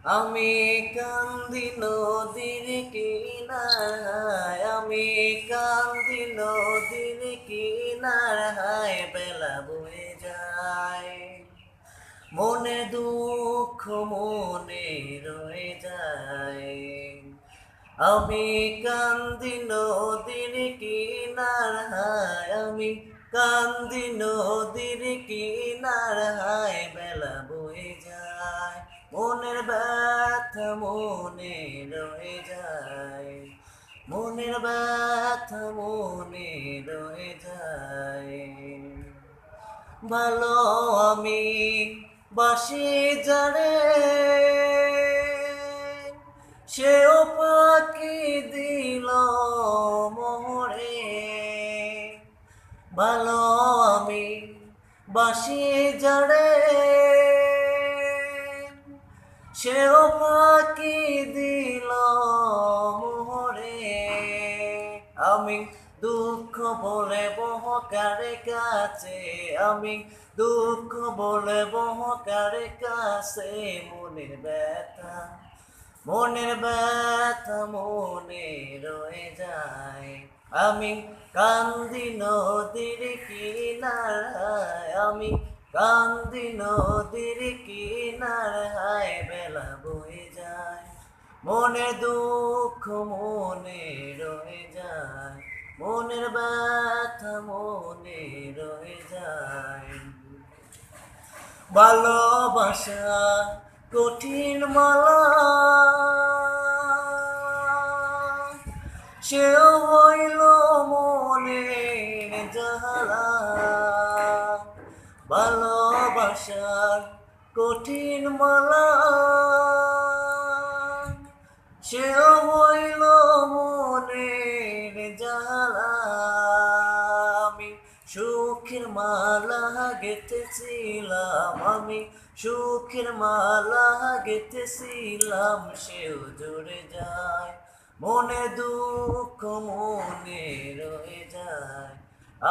আমি কান্দি নদীর কিনারায়, আমি কান্দি নদীর কিনারায়, বেলা বয়ে যায়, মনে দুঃখ মনে রয়ে যায়। আমি কান্দি নদীর কিনারায়, আমি কান্দি নদীর কিনারায়, বেলা বয়ে যায়, মনের ব্যথা মনে রয়ে যায়, মনের ব্যথা মনে রয়ে যায়। ভালো আমি বাসি যারে, সেও পাখি দিল মোরে। ভালো আমি বাসি যারে, সেও পাখি দিল মোরে। আমি দুঃখ বলে বহকারে কাছে, আমি দুঃখ বলে বহকারে কাছে, মনের ব্যথা মনের ব্যথা মনে রয়ে যায়। আমি কান্দি নদীর কিনারায়, আমি কান্দি নদীর কিনারায়, বেলা বয়ে যায়, মনের দুঃখ মনে রয়ে যায়, মনের ব্যথা মনে রয়ে যায়। ভালোবাসা কঠিন মালা, সেও হইল মনের জ্বালা। ভালোবাসার কঠিন মালা, সেও হইল মনের জ্বালা। আমি সুখের মালা গেঁথেছিলাম, আমি সুখের মালা গেঁথেছিলাম, সেও জুড়ে যায়, মনে দুঃখ মনে রয়ে যায়।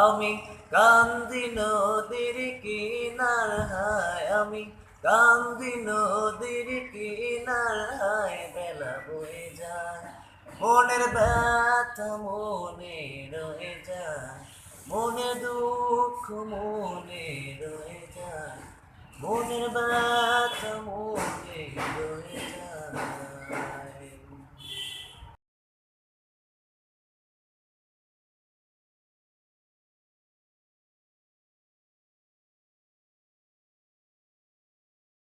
আমি কান্দি নদীর কিনারায়, আমি কান্দি নদীর কিনারায়, বেলা বয়ে যায়, মনের ব্যথা মনে রয়ে যায়, মনে দুঃখ মনে রয়ে যায়, মনের ব্যথা মনে রয়ে